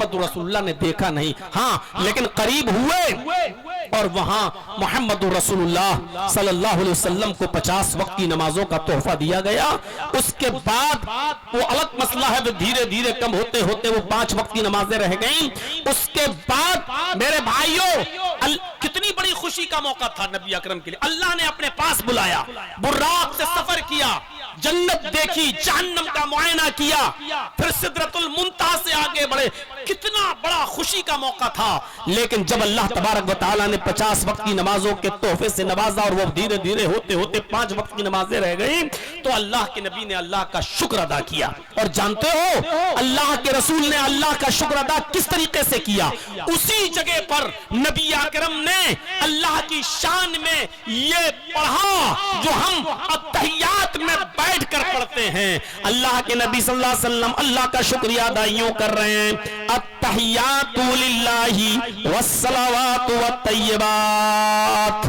محمد رسول اللہ نے دیکھا نہیں، ہاں لیکن قریب ہوئے اور وہاں محمد رسول اللہ صلی اللہ علیہ وسلم کو 50 وقت کی نمازوں کا تحفہ دیا گیا۔ اس کے بعد وہ الگ مسئلہ ہے، دھیرے دھیرے کم ہوتے ہوتے وہ 5 وقت کی نمازیں رہ گئیں۔ اس کے بعد میرے بھائیوں کتنی بڑی خوشی کا موقع تھا نبی اکرم کے لیے، اللہ نے اپنے پاس بلایا، براق سے سفر کیا، جنت دیکھی، جہنم کا معائنہ کیا، پھر سدرۃ المنتہا سے آگے بڑھے، کتنا بڑا خوشی کا موقع تھا۔ لیکن جب اللہ تبارک و تعالیٰ نے 50 وقت کی نمازوں کے تحفے سے نوازا اور وہ دھیرے دھیرے ہوتے ہوتے 5 وقت کی نمازیں رہ گئیں، تو اللہ کے نبی نے اللہ کا شکر ادا کیا۔ اور جانتے ہو اللہ کے رسول نے اللہ کا شکر ادا کس طریقے سے کیا؟ اسی جگہ پر نبی اکرم نے اللہ کی شان میں یہ پڑھا جو ہم التحیات میں بیٹھ کر پڑھتے ہیں۔ اللہ کے نبی صلی اللہ علیہ وسلم اللہ کا شکریہ ادا یوں کر رہے ہیں، التحیات للہ والصلوات والطیبات،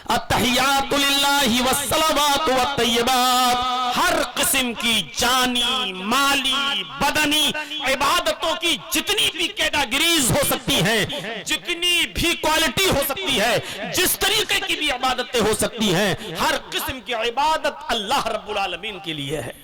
التحیات للہ والصلوات والطیبات، ہر قسم کی جانی، مالی، بدنی عبادتوں کی جتنی بھی کیٹاگریز ہو سکتی ہیں، جتنی بھی کوالٹی ہو سکتی ہے، جس طریقے کی بھی عبادتیں ہو سکتی ہیں، ہر قسم کی عبادت اللہ رب العالمین کے لیے ہے۔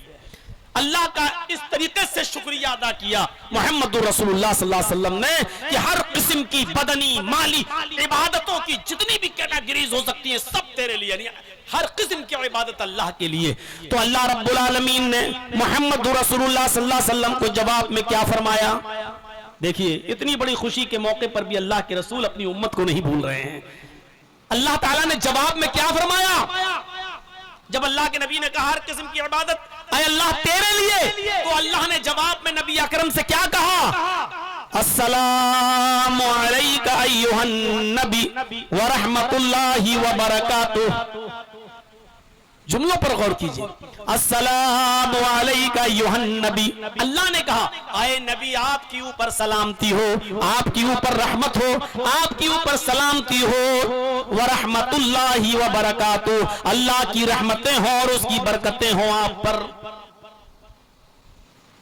اللہ کا اس طریقے سے شکریہ ادا کیا محمد رسول اللہ صلی اللہ علیہ وسلم نے کہ ہر قسم کی بدنی، مالی عبادتوں کی جتنی بھی کیٹاگریز ہو سکتی ہیں سب تیرے لیے، یعنی ہر قسم کی عبادت اللہ کے لیے۔ تو اللہ رب العالمین نے محمد رسول اللہ صلی اللہ علیہ وسلم کو جواب میں کیا فرمایا؟ دیکھیے اتنی بڑی خوشی کے موقع پر بھی اللہ کے رسول اپنی امت کو نہیں بھول رہے ہیں۔ اللہ تعالیٰ نے جواب میں کیا فرمایا؟ جب اللہ کے نبی نے کہا ہر قسم کی عبادت اے اللہ تیرے لیے، تو اللہ نے جواب میں نبی اکرم سے کیا کہا؟ السلام علیک ایھا النبی ورحمت اللہ وبرکاتہ۔ جملوں پر غور کیجئے، السلام علیک ایھا النبی، اللہ نے کہا اے نبی آپ کی اوپر سلامتی ہو، آپ کی اوپر رحمت ہو، آپ کی اوپر سلامتی ہو، ورحمت اللہ وبرکاتہ، اللہ کی رحمتیں ہوں اور اس کی برکتیں ہوں آپ پر۔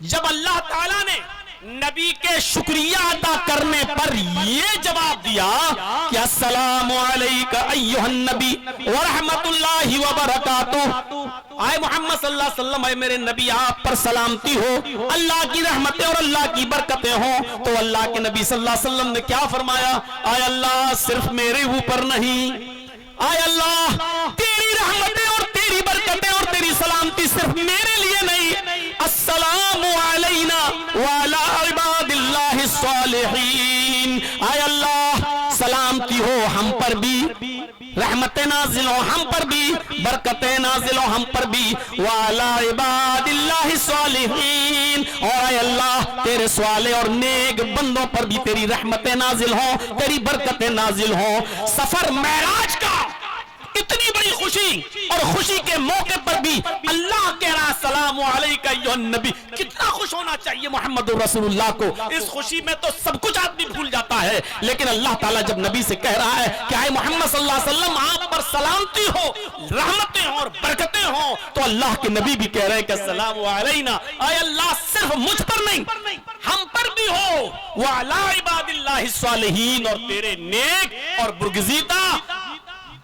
جب اللہ تعالیٰ نے نبی کے شکریہ ادا کرنے پر یہ جواب دیا کہ السلام علیک ایھا النبی ورحمت اللہ وبرکاتہ، اے محمد صلی اللہ علیہ وسلم اے میرے نبی آپ پر سلامتی ہو، اللہ کی رحمتیں اور اللہ کی برکتیں ہوں، تو اللہ کے نبی صلی اللہ علیہ وسلم نے کیا فرمایا؟ اے اللہ صرف میرے اوپر نہیں، اے اللہ تیری رحمتیں اور تیری برکتیں اور تیری سلامتی صرف میرے لیے نہیں، السلام علینا وعلی عباد اللہ الصالحین، اے اللہ سلامتی ہو ہم پر بھی، رحمتیں نازل ہو ہم پر بھی، برکتیں نازل ہو ہم پر بھی، وعلی عباد اللہ الصالحین، اور اے اللہ تیرے صالح اور نیک بندوں پر بھی تیری رحمتیں نازل ہوں، تیری برکتیں نازل ہوں۔ سفر معراج کا اتنی بڑی خوشی اور خوشی کے موقع پر بھی اللہ کہہ رہا السلام علیک ایھا النبی، کتنا خوش ہونا چاہیے محمد رسول اللہ کو۔ اس خوشی میں تو سب کچھ آدمی بھول جاتا ہے، لیکن اللہ تعالیٰ جب نبی سے کہہ رہا ہے کہ اے محمد صلی اللہ علیہ وسلم آپ پر سلامتی ہو، رحمتیں ہوں اور برکتیں ہوں، تو اللہ کے نبی بھی کہہ رہے ہیں کہ السلام علینا، اے اللہ صرف مجھ پر نہیں ہم پر بھی ہو، وعلی عباد اللہ الصالحین، اور تیرے نیک اور برگزیدہ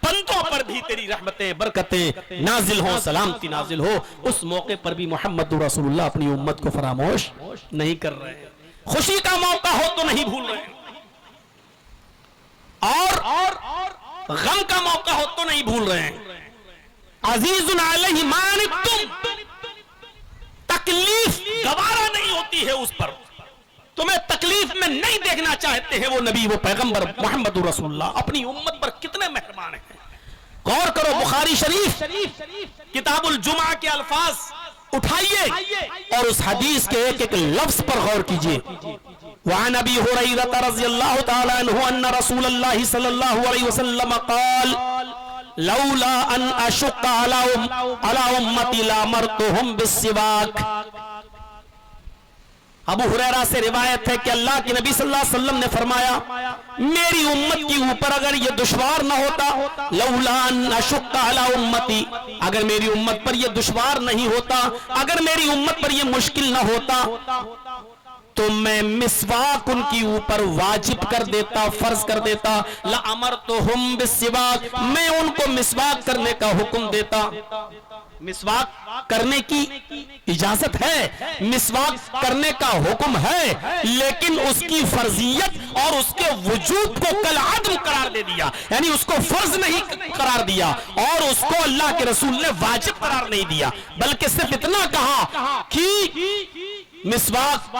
بندوں پر بھی تیری رحمتیں برکتیں نازل ہوں، سلامتی نازل ہو۔ اس موقع پر بھی محمد رسول اللہ اپنی امت کو فراموش نہیں کر رہے ہیں، خوشی کا موقع ہو تو نہیں بھول رہے ہیں، اور غم کا موقع ہو تو نہیں بھول رہے ہیں۔ عزیز علیہ ما عنتم، تکلیف گوارا نہیں ہوتی ہے اس پر، تمہیں تکلیف میں نہیں دیکھنا چاہتے ہیں وہ نبی، وہ پیغمبر محمد رسول اللہ اپنی امت پر کتنے مہربان ہیں۔ غور کرو بخاری شریف کتاب الجمعہ کے الفاظ اٹھائیے اور اس حدیث کے ایک ایک لفظ پر غور کیجئے۔ وعن ابی ہریرہ رضی اللہ تعالی عنہ ان رسول اللہ صلی اللہ علیہ وسلم قال لولا ان اشق علی امتی لامرتهم بالسواک۔ ابو ہریرہ سے روایت ہے کہ اللہ کے نبی صلی اللہ علیہ وسلم نے فرمایا میری امت کے اوپر اگر یہ دشوار نہ ہوتا، لولا ان اشق علی امتی، اگر میری امت پر یہ دشوار نہیں ہوتا، اگر میری امت پر یہ مشکل نہ ہوتا تو میں مسواک ان کی اوپر واجب کر دیتا، فرض کر دیتا. لَأَمَرْتُهُمْ بِالسِّوَاكِ، میں ان کو مسواک کرنے کا حکم دیتا. مسواک کرنے کی اجازت ہے، مسواک کرنے کا حکم ہے، لیکن اس کی فرضیت اور اس کے وجود کو کالعدم قرار دے دیا، یعنی اس کو فرض نہیں قرار دیا اور اس کو اللہ کے رسول نے واجب قرار نہیں دیا، بلکہ صرف اتنا کہا کہ مسواک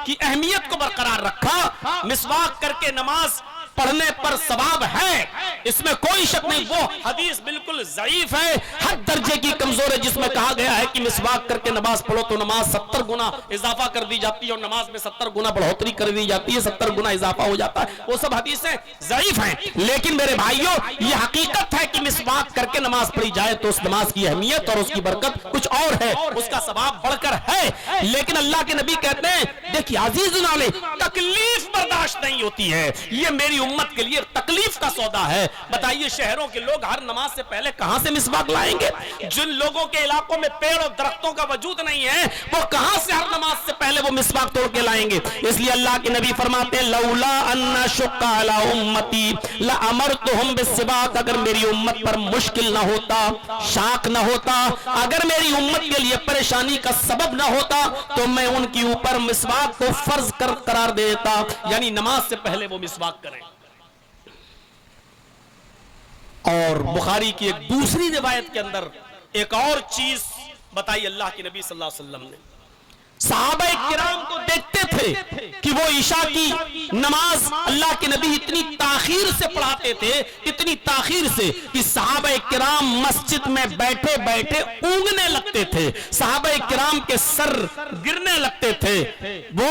کی اہمیت کو برقرار رکھا. مسواک کر کے نماز پڑھنے پر ثواب ہے، اس میں کوئی شک نہیں. وہ حدیث بالکل ضعیف ہے، حد درجے کی کمزور ہے، جس میں کہا گیا ہے کہ مسواک کر کے نماز پڑھو تو نماز 70 گنا اضافہ کر دی جاتی ہے اور نماز میں 70 گنا بڑھوتری کر دی جاتی ہے، 70 گنا اضافہ ہو جاتا ہے. وہ سب حدیثیں ضعیف ہیں، لیکن میرے بھائیوں یہ حقیقت ہے کہ مسواک کر کے نماز پڑھی جائے تو اس نماز کی اہمیت اور اس کی برکت کچھ اور ہے، اس کا ثواب بڑھ کر ہے. لیکن اللہ کے نبی کہتے ہیں دیکھیے عزیزنا علیہ، تکلیف برداشت نہیں ہوتی ہے، یہ میری امت کے لیے تکلیف کا سودا ہے. بتائیے شہروں کے لوگ ہر نماز سے پہلے کہاں سے مسواک لائیں گے؟ جن لوگوں کے علاقوں میں پیڑ اور درختوں کا وجود نہیں ہے وہ کہاں سے ہر نماز سے پہلے وہ مسواک توڑ کے لائیں گے؟ اس لیے اللہ کے نبی فرماتے ہیں لولا ان اشق علی امتی لامرتهم بالسواک، اگر میری امت پر مشکل نہ ہوتا، شاق نہ ہوتا، اگر میری امت کے لیے پریشانی کا سبب نہ ہوتا تو میں ان کی اوپر مسواک کو فرض قرار دیتا، یعنی نماز سے پہلے وہ مسواک کریں. اور بخاری کی ایک دوسری روایت کے اندر ایک اور چیز بتائی اللہ کے نبی صلی اللہ علیہ وسلم نے. صحابہ کرام کو دیکھتے تھے کہ وہ عشاء کی نماز اللہ کے نبی اتنی تاخیر سے پڑھاتے تھے، اتنی تاخیر سے کہ صحابہ کرام مسجد میں بیٹھے بیٹھے اونگنے لگتے تھے، صحابہ کرام کے سر گرنے لگتے تھے، وہ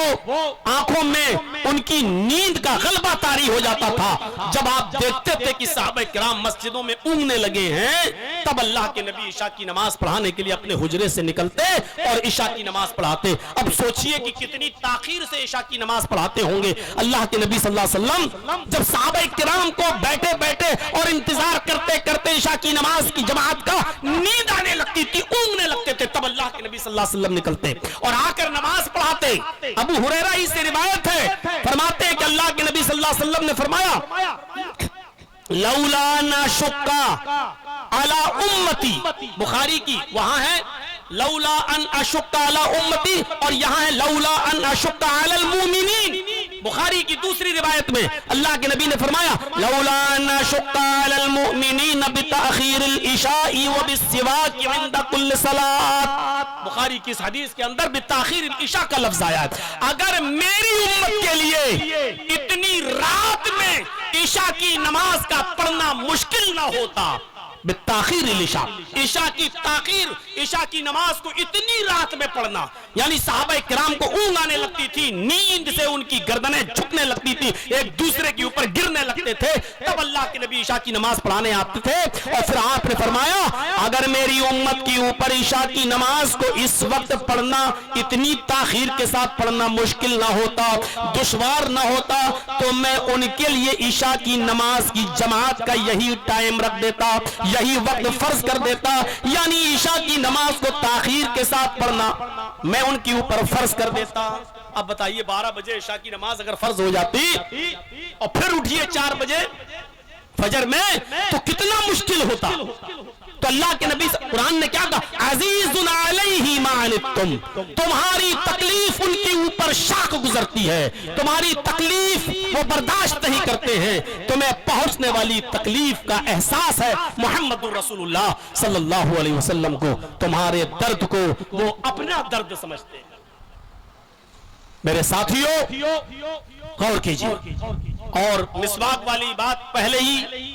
آنکھوں میں ان کی نیند کا غلبہ طاری ہو جاتا تھا. جب آپ دیکھتے تھے کہ صحابہ کرام مسجدوں میں اونگنے لگے ہیں، تب اللہ کے نبی عشاء کی نماز پڑھانے کے لیے اپنے حجرے سے نکلتے اور عشاء کی نماز پڑھاتے. اب سوچئے کہ کتنی تاخیر سے عشاء کی نماز پڑھاتے ہوں گے اللہ کے نبی صلی اللہ علیہ وسلم. جب صحابہ کرام کو بیٹھے بیٹھے اور انتظار کرتے کرتے عشاء کی نماز کی جماعت کا نیند آنے لگتی تھی، اونگنے لگتے تھے، تب اللہ کے نبی صلی اللہ علیہ وسلم نکلتے اور آ کر نماز پڑھاتے. ابو ہریرہ ہی سے روایت ہے، فرماتے ہیں کہ اللہ کے نبی صلی اللہ علیہ وسلم نے فرمایا لولا نشق علی امتی، بخاری کی وہاں ہے لولا ان اشق علی امتی اور یہاں ہے لولا ان اشق علی المؤمنین. بخاری کی دوسری روایت میں اللہ کے نبی نے فرمایا لولا ان اشق علی المؤمنین بتاخیر العشاء وبالسواک عند كل صلاۃ. بخاری کی اس حدیث کے اندر بتاخیر العشاء کا لفظ آیا ہے. اگر میری امت کے لیے اتنی رات میں عشاء کی نماز کا پڑھنا مشکل نہ ہوتا، بالتاخیر العشاء، عشاء کی تاخیر، عشاء کی نماز کو اتنی رات میں پڑھنا، یعنی صحابہ کرام کو اونگ آنے لگتی تھی، نیند سے ان کی گردنیں جھکنے لگتی تھی، ایک دوسرے کے اوپر گرنے لگتے تھے، تب اللہ کے نبی عشاء کی نماز پڑھانے آتے تھے. اور پھر آپ نے فرمایا اگر میری امت کی اوپر عشاء کی نماز کو اس وقت پڑھنا، اتنی تاخیر کے ساتھ پڑھنا مشکل نہ ہوتا، دشوار نہ ہوتا، تو میں ان کے لیے عشاء کی نماز کی جماعت کا یہی ٹائم رکھ دیتا، یہی وقت فرض کر دیتا، یعنی عشاء کی نماز کو تاخیر کے ساتھ پڑھنا میں ان کی اوپر فرض کر دیتا. اب بتائیے 12 بجے عشاء کی نماز اگر فرض ہو جاتی اور پھر اٹھیے 4 بجے فجر میں تو کتنا مشکل ہوتا. تو اللہ کے نبی قرآن نے کیا کہا عزیز علیہ ما عنتم، تمہاری تکلیف ان کے اوپر شاق گزرتی ہے، تمہاری تکلیف وہ برداشت نہیں کرتے ہیں، تمہیں پہنچنے والی تکلیف کا احساس ہے. محمد رسول اللہ صلی اللہ علیہ وسلم کو تمہارے درد کو وہ اپنا درد سمجھتے ہیں. میرے ساتھیوں غور کیجیے. اور مسواک والی بات پہلے ہی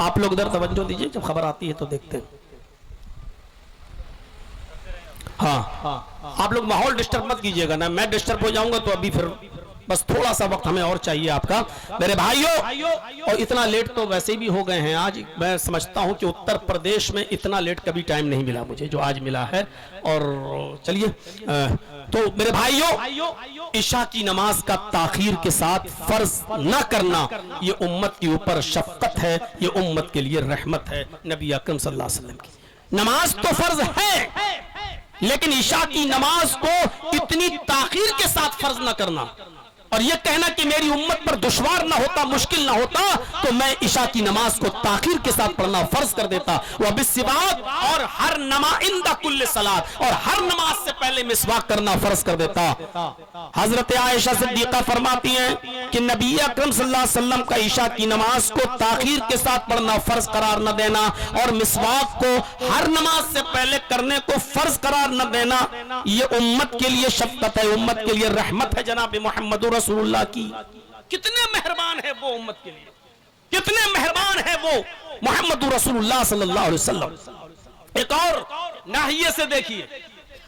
آپ لوگ ادھر توجہ دیجئے، جب خبر آتی ہے تو دیکھتے ہیں. ہاں آپ لوگ ماحول ڈسٹرب مت کیجئے گا نا، میں ڈسٹرب ہو جاؤں گا تو ابھی پھر بس تھوڑا سا وقت ہمیں اور چاہیے آپ کا. میرے بھائیوں، اور اتنا لیٹ تو ویسے بھی ہو گئے ہیں آج، میں سمجھتا ہوں کہ اتر پردیش میں اتنا لیٹ کبھی ٹائم نہیں ملا مجھے جو آج ملا ہے. اور چلیے تو میرے بھائیوں، عشاء کی نماز کا تاخیر کے ساتھ فرض نہ کرنا یہ امت کے اوپر شفقت ہے، یہ امت کے لیے رحمت ہے نبی اکرم صلی اللہ علیہ وسلم کی. نماز تو فرض ہے، لیکن عشاء کی نماز کو اتنی تاخیر کے ساتھ فرض نہ کرنا اور یہ کہنا کہ میری امت پر دشوار نہ ہوتا، مشکل نہ ہوتا تو میں عشاء کی نماز کو تاخیر کے ساتھ پڑھنا فرض کر دیتا۔ وبالسواک، اور ہر نماز عند کل صلاۃ، اور ہر نماز سے پہلے مسواک کرنا فرض کر دیتا۔ حضرت عائشہ صدیقہ فرماتی ہیں کہ نبی اکرم صلی اللہ علیہ وسلم کا عشاء کی نماز کو تاخیر کے ساتھ پڑھنا فرض قرار نہ دینا اور مسواک کو ہر نماز سے پہلے کرنے کو فرض قرار نہ دینا، یہ امت کے لیے شفقت ہے، امت کے لیے رحمت ہے جناب محمد رسول اللہ کی۔ کتنے مہربان ہے وہ امت کے لیے، کتنے مہربان ہے وہ محمد رسول اللہ صلی اللہ علیہ وسلم۔ ایک اور ناحیے سے دیکھیے،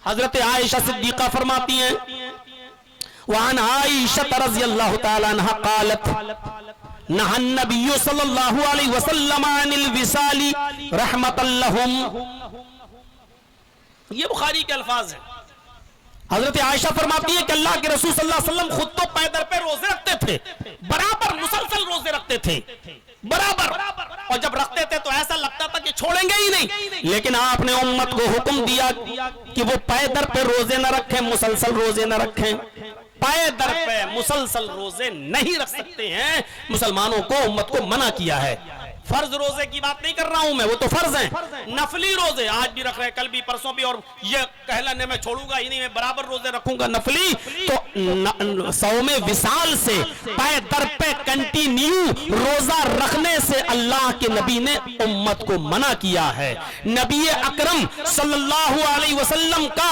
حضرت عائشہ صدیقہ فرماتی ہیں وعن عائشہ رضی اللہ تعالی عنہ قالت نہى النبی صلی اللہ علیہ وسلم عن الوصال رحمۃ لهم، یہ بخاری کے الفاظ ہیں۔ حضرت عائشہ فرماتی ہے کہ اللہ کے رسول صلی اللہ علیہ وسلم خود تو پے در پہ روزے رکھتے تھے، برابر مسلسل روزے رکھتے تھے، برابر، اور جب رکھتے تھے تو ایسا لگتا تھا کہ چھوڑیں گے ہی نہیں، لیکن آپ نے امت کو حکم دیا کہ وہ پے در پہ روزے نہ رکھیں، مسلسل روزے نہ رکھیں۔ پے در پہ مسلسل روزے نہیں رکھ سکتے ہیں، مسلمانوں کو امت کو منع کیا ہے۔ فرض روزے کی بات نہیں کر رہا ہوں میں، وہ تو فرض ہیں، نفلی روزے آج بھی رکھ رہے، کل بھی، پرسوں بھی، اور یہ کہلانے میں چھوڑوں گا ہی نہیں، میں برابر روزے رکھوں گا نفلی۔ تو صوم وصال سے پے در پہ کنٹینیو روزہ رکھنے سے اللہ کے نبی نے امت کو منع کیا ہے۔ نبی اکرم صلی اللہ علیہ وسلم کا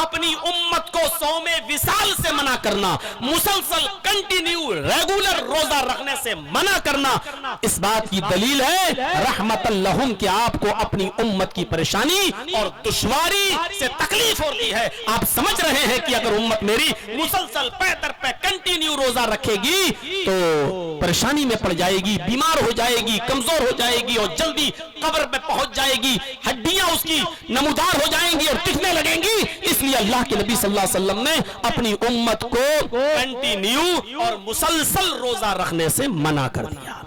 اپنی امت کو صوم وصال سے منع کرنا، مسلسل کنٹینیو ریگولر روزہ رکھنے سے منع کرنا، اس بات کی دلیل ہے رحمت لہم کہ آپ کو اپنی امت کی پریشانی اور دشواری سے تکلیف ہوتی ہے۔ آپ سمجھ رہے ہیں کہ اگر امت میری مسلسل پے در پہ کنٹینیو روزہ رکھے گی تو پریشانی میں پڑ جائے گی، بیمار ہو جائے گی، کمزور ہو جائے گی اور جلدی قبر پہ پہنچ جائے گی، ہڈیاں اس کی نمودار ہو جائیں گی اور ٹکنے لگیں گی۔ اس لیے اللہ کے نبی صلی اللہ علیہ وسلم نے اپنی امت کو کنٹینیو اور مسلسل روزہ رکھنے سے منع کر دیا۔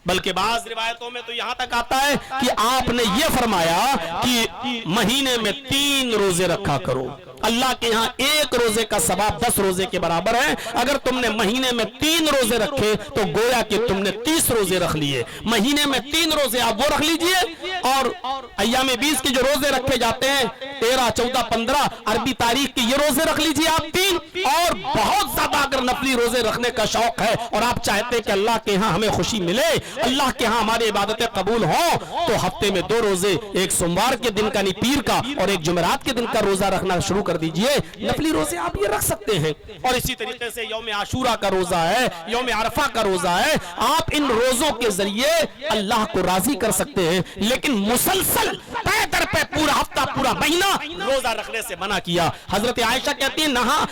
بلکہ بعض روایتوں میں تو یہاں تک آتا ہے کہ آپ نے یہ فرمایا کہ مہینے میں 3 روزے رکھا کرو، اللہ کے ہاں ایک روزے کا ثواب 10 روزے کے برابر ہے۔ اگر تم نے مہینے میں 3 روزے رکھے تو گویا کہ تم نے 30 روزے رکھ لیے۔ مہینے میں 3 روزے آپ وہ رکھ لیجئے، اور ایام 20 کے جو روزے رکھے جاتے ہیں 13 14 15 عربی تاریخ کے، یہ روزے رکھ لیجئے آپ 3۔ اور بہت زیادہ اگر نفلی روزے رکھنے کا شوق ہے اور آپ چاہتے ہیں کہ اللہ کے ہاں ہمیں خوشی ملے، اللہ کے ہاں ہماری عبادتیں قبول ہوں، تو ہفتے میں 2 روزے، ایک سوموار کے دن کا یعنی پیر کا اور ایک جمعرات کے دن کا روزہ رکھنا شروع کر دیجئے۔ نفلی روزے آپ یہ رکھ سکتے ہیں، اور اسی طریقے سے یوم عاشورہ کا روزہ ہے، یوم عرفہ کا روزہ ہے، آپ ان روزوں کے ذریعے اللہ کو راضی کر سکتے ہیں، لیکن مسلسل پے در پہ پورا ہفتہ پورا مہینہ روزہ رکھنے سے منع کیا۔ حضرت عائشہ کہتی ہیں نہا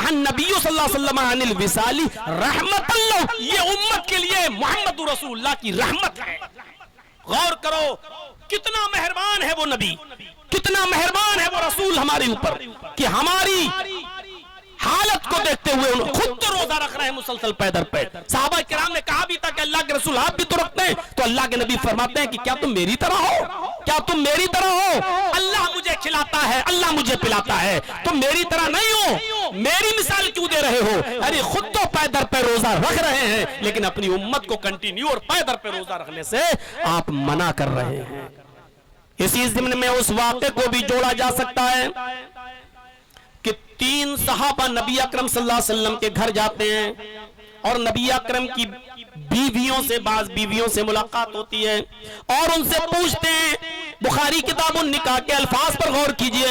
النبی صلی اللہ علیہ وسلم عن الوصال رحمت اللہ، یہ امت کے لیے محمد رسول اللہ کی رحمت ہے۔ غور کرو کتنا مہربان ہے وہ نبی، کتنا مہربان ہے وہ رسول ہمارے اوپر، کہ ہماری حالت کو دیکھتے ہوئے خود تو روزہ رکھ رہے ہیں مسلسل پے در پے۔ صحابہ کرام نے کہا بھی تھا کہ اللہ کے رسول آپ بھی تو رکھتے ہیں، تو اللہ کے نبی فرماتے ہیں کہ کیا تم میری طرح ہو، کیا تم میری طرح ہو؟ اللہ مجھے کھلاتا ہے، اللہ مجھے پلاتا ہے، تم میری طرح نہیں ہو، میری مثال کیوں دے رہے ہو؟ ارے خود تو پے در پے روزہ رکھ رہے ہیں، لیکن اپنی امت کو کنٹینیو اور پے در پے روزہ رکھنے سے آپ منع کر رہے ہیں۔ اسی ضمن میں اس واقعے کو بھی جوڑا جا سکتا ہے کہ 3 صحابہ نبی اکرم صلی اللہ علیہ وسلم کے گھر جاتے ہیں اور نبی اکرم کی بیویوں سے، بعض بیویوں سے ملاقات ہوتی ہے اور ان سے پوچھتے ہیں، بخاری کتاب النکاح کے الفاظ پر غور کیجئے،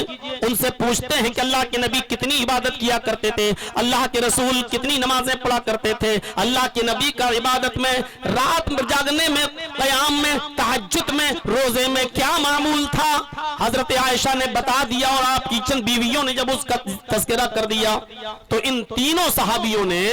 ان سے پوچھتے ہیں کہ اللہ کے نبی کتنی عبادت کیا کرتے تھے، اللہ کے رسول کتنی نمازیں پڑھا کرتے تھے، اللہ کے نبی کا عبادت میں، رات جاگنے میں، قیام میں، تہجد میں، روزے میں کیا معمول تھا؟ حضرت عائشہ نے بتا دیا اور آپ کی چند بیویوں نے جب اس کا تذکرہ کر دیا تو ان تینوں صحابیوں نے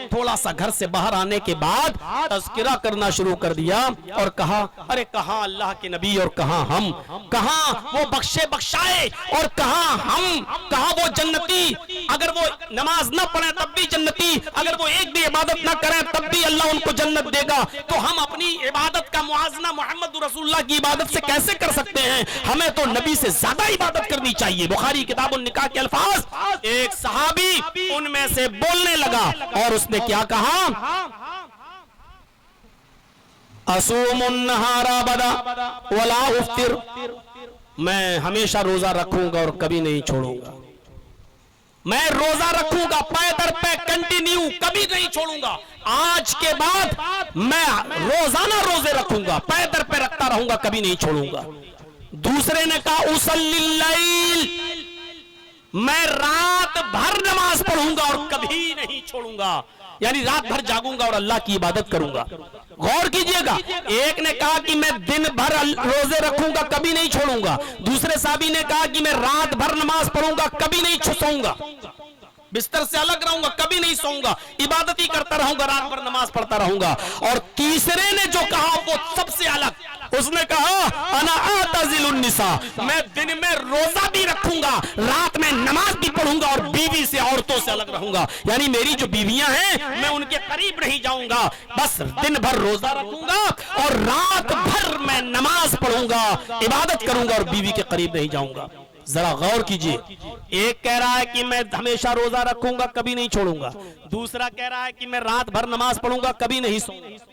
تھوڑا سا گھر سے باہر آنے کے بعد تذکرہ کرنا شروع کر دیا اور کہا ارے کہاں اللہ کے نبی اور کہاں ہم، کہاں وہ بخشے بخشائے اور کہاں ہم، کہاں وہ جنتی، اگر وہ نماز نہ پڑھیں تب بھی جنتی، اگر وہ ایک بھی عبادت نہ کریں تب بھی اللہ ان کو جنت دے گا، تو ہم اپنی عبادت کا موازنہ محمد رسول اللہ کی عبادت سے کیسے کر سکتے ہیں؟ ہمیں تو نبی سے زیادہ عبادت کرنی چاہیے۔ بخاری کتاب النکاح کے الفاظ، ایک صحابی ان میں سے بولنے لگا اور اس نے کیا کہا؟ اصوم النہار ابدا ولا افطر، میں ہمیشہ روزہ رکھوں گا اور کبھی نہیں چھوڑوں گا، میں روزہ رکھوں گا پے در پے کنٹینیو، کبھی نہیں چھوڑوں گا، آج کے بعد میں روزانہ روزے رکھوں گا، پے در پے رکھتا رہوں گا، کبھی نہیں چھوڑوں گا۔ دوسرے نے کہا اصلی اللیل، میں رات بھر نماز پڑھوں گا اور کبھی نہیں چھوڑوں گا، یعنی رات بھر جاگوں گا اور اللہ کی عبادت کروں گا۔ غور کیجئے گا، ایک نے کہا کہ میں دن بھر روزے رکھوں گا کبھی نہیں چھوڑوں گا، دوسرے صحابی نے کہا کہ میں رات بھر نماز پڑھوں گا کبھی نہیں سوؤں گا، بستر سے الگ رہوں گا کبھی نہیں سوؤں گا، عبادت ہی کرتا رہوں گا، رات بھر نماز پڑھتا رہوں گا۔ اور تیسرے نے جو کہا وہ سب سے الگ، اس نے کہا انا اعتزل النساء، میں دن میں روزہ بھی رکھوں گا، رات میں نماز بھی پڑھوں گا اور بیوی سے عورتوں سے الگ رہوں گا، یعنی میری جو بیویاں ہیں میں ان کے قریب نہیں جاؤں گا، بس دن بھر روزہ رکھوں گا اور رات بھر میں نماز پڑھوں گا، عبادت کروں گا اور بیوی کے قریب نہیں جاؤں گا۔ ذرا غور کیجئے، ایک کہہ رہا ہے کہ میں ہمیشہ روزہ رکھوں گا کبھی نہیں چھوڑوں گا، دوسرا کہہ رہا ہے کہ میں رات بھر نماز پڑھوں گا کبھی نہیں سوؤں گا،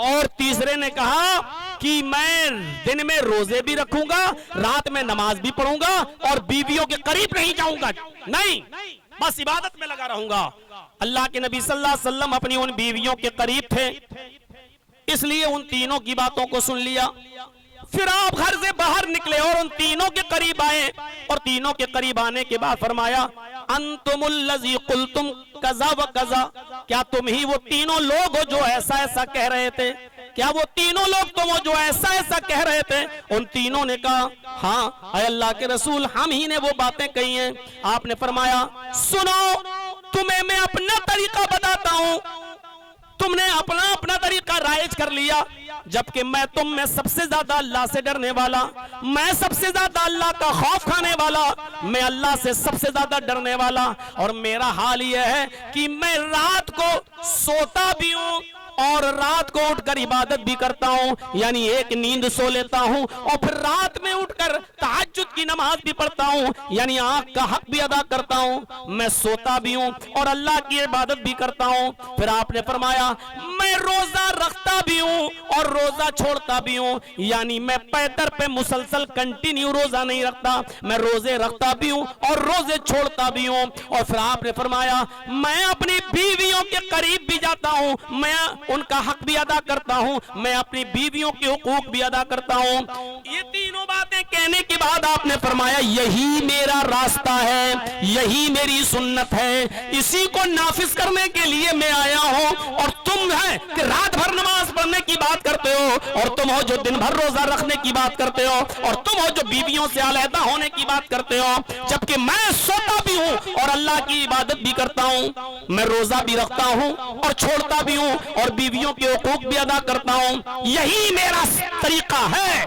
اور تیسرے نے کہا کہ میں دن میں روزے بھی رکھوں گا، رات میں نماز بھی پڑھوں گا اور بیویوں کے قریب نہیں جاؤں گا، نہیں بس عبادت میں لگا رہوں گا۔ اللہ کے نبی صلی اللہ علیہ وسلم اپنی ان بیویوں کے قریب تھے، اس لیے ان تینوں کی باتوں کو سن لیا، پھر آپ گھر سے باہر نکلے اور ان تینوں کے قریب آئے، اور تینوں کے قریب آنے کے بعد فرمایا انتم الذی قلتم کذا و کذا، کیا تم ہی وہ تینوں لوگ ہو جو ایسا ایسا کہہ رہے تھے؟ کیا وہ تینوں لوگ تم ہو جو ایسا ایسا کہہ رہے تھے؟ ان تینوں نے کہا ہاں اے اللہ کے رسول، ہم ہی نے وہ باتیں کہی ہیں۔ آپ نے فرمایا سنو، تمہیں میں اپنا طریقہ بتاتا ہوں، تم نے اپنا طریقہ رائج کر لیا، جبکہ میں تم میں سب سے زیادہ اللہ سے ڈرنے والا، میں سب سے زیادہ اللہ کا خوف کھانے والا، میں اللہ سے سب سے زیادہ ڈرنے والا، اور میرا حال یہ ہے کہ میں رات کو سوتا بھی ہوں اور رات کو اٹھ کر عبادت بھی کرتا ہوں، یعنی ایک نیند سو لیتا ہوں اور پھر رات میں اٹھ کر تہجد کی نماز بھی پڑھتا ہوں، یعنی آنکھ کا حق بھی ادا کرتا ہوں، میں سوتا بھی ہوں اور اللہ کی عبادت بھی کرتا ہوں۔ پھر آپ نے فرمایا میں روزہ رکھتا بھی ہوں اور روزہ چھوڑتا بھی ہوں، یعنی میں پیدر پہ مسلسل کنٹینیو روزہ نہیں رکھتا، میں روزے رکھتا بھی ہوں اور روزے چھوڑتا بھی ہوں۔ اور پھر آپ نے فرمایا میں اپنی بیویوں کے قریب بھی جاتا ہوں، میں ان کا حق بھی ادا کرتا ہوں، میں اپنی بیویوں کے حقوق بھی ادا کرتا ہوں۔ یہ تینوں باتیں کہنے کے بعد آپ نے فرمایا یہی میرا راستہ ہے، یہی میری سنت ہے، اسی کو نافذ کرنے کے لیے میں آیا ہوں، اور تم ہے کہ رات بھر نماز پڑھنے کی بات کرتے ہو، اور تم ہو جو دن بھر روزہ رکھنے کی بات کرتے ہو، اور تم ہو جو بیویوں سے علیحدہ ہونے کی بات کرتے ہو، جبکہ میں سوتا بھی ہوں اور اللہ کی عبادت بھی کرتا ہوں، میں روزہ بھی رکھتا ہوں اور چھوڑتا بھی ہوں اور بیویوں کے حقوق بھی ادا کرتا ہوں، یہی میرا طریقہ ہے۔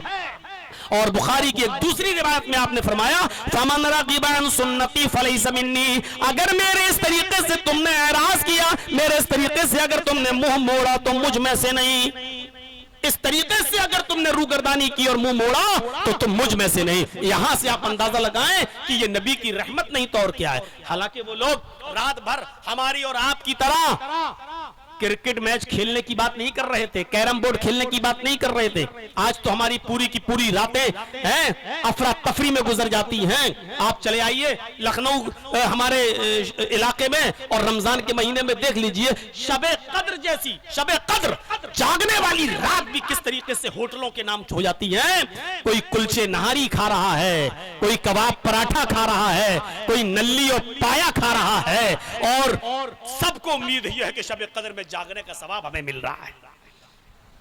اور بخاری کی ایک دوسری روایت میں آپ نے فرمایا فَمَنْ رَغِبَ عَنْ سُنَّتِي فَلَيْسَ مِنِّي، اگر میرے اس طریقے سے تم نے اعراض کیا، میرے اس طریقے سے اگر تم نے منہ موڑا تو مجھ میں سے نہیں، اس طریقے سے اگر تم نے روگردانی کی اور منہ موڑا تو تم مجھ میں سے نہیں۔ یہاں سے آپ اندازہ لگائیں کہ یہ نبی کی رحمت نہیں تو اور کیا ہے۔ حالانکہ وہ لوگ رات بھر ہماری اور آپ کی طرح کرکٹ میچ کھیلنے کی بات نہیں کر رہے تھے، کیرم بورڈ کھیلنے کی بات نہیں کر رہے تھے، آج تو ہماری پوری کی پوری راتیں ہیں افراتفری میں گزر جاتی ہیں۔ آپ چلے آئیے لکھنؤ ہمارے علاقے میں اور رمضان کے مہینے میں دیکھ لیجئے شب قدر جیسی شب قدر جاگنے والی رات بھی کس طریقے سے ہوٹلوں کے نام ہو جاتی ہیں۔ کوئی کلچے نہاری کھا رہا ہے، کوئی کباب پراٹھا کھا رہا ہے، کوئی نلی اور پایا کھا رہا ہے، اور سب کو امید ہی ہے کہ شب قدر میں جاگنے کا ثواب ہمیں مل رہا ہے۔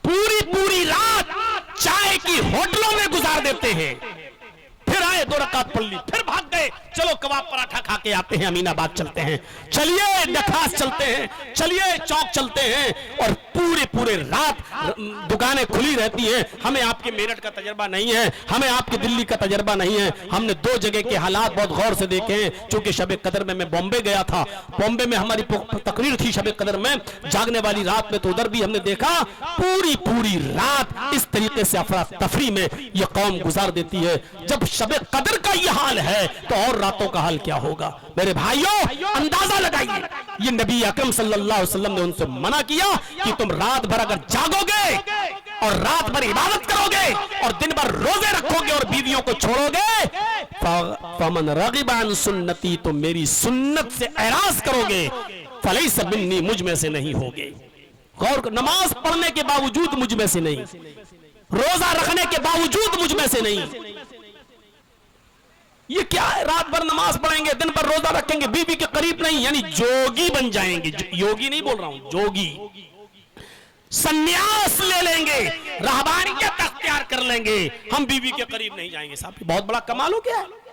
پوری رات چائے کی ہوٹلوں میں گزار دیتے ہیں، پھر آئے 2 رکعت پڑھ لی، پھر بھاگ گئے چلو کباب پراٹھا کھا کے آتے ہیں، امین آباد چلتے ہیں، چلیے نکھاس چلتے ہیں، چلیے چوک چلتے ہیں، اور پورے رات دکانیں کھلی رہتی ہیں. ہمیں آپ کے میرٹھ کا تجربہ نہیں ہے، ہمیں آپ کے دلی کا تجربہ نہیں ہے. ہم نے 2 جگہ کے حالات بہت غور سے دیکھے ہیں. چونکہ شب قدر میں بامبے گیا تھا، بامبے میں ہماری تقریر تھی شب قدر میں، جاگنے والی رات میں، تو ادھر بھی ہم نے دیکھا پوری رات اس طریقے سے افراتفری میں یہ قوم گزار دیتی ہے. جب شب قدر کا یہ حال ہے تو اور راتوں کا حال کیا ہوگا؟ میرے بھائیوں اندازہ لگائیے. یہ نبی اکرم صلی اللہ علیہ وسلم نے ان سے منع کیا کہ تم رات بھر اگر جاگو گے اور رات بھر عبادت کرو گے اور دن بھر روزے رکھو گے اور بیویوں کو چھوڑو گے، فمن رغب عن سنتی، تو میری سنت سے اعراض کرو گے، فلیس منی، مجھ میں سے نہیں ہوگے. غور کرو، نماز پڑھنے کے باوجود مجھ میں سے نہیں، روزہ رکھنے کے باوجود مجھ میں سے نہیں. یہ کیا ہے؟ رات بھر نماز پڑھیں گے، دن بھر روزہ رکھیں گے، بیوی کے قریب نہیں، یعنی جوگی بن جائیں گے. یوگی نہیں بول رہا ہوں، جوگی، سنیاس لے لیں گے، رہبانیت اختیار کر لیں گے، ہم بیوی کے قریب نہیں جائیں گے. صاحب بہت بڑا کمال ہو گیا ہے.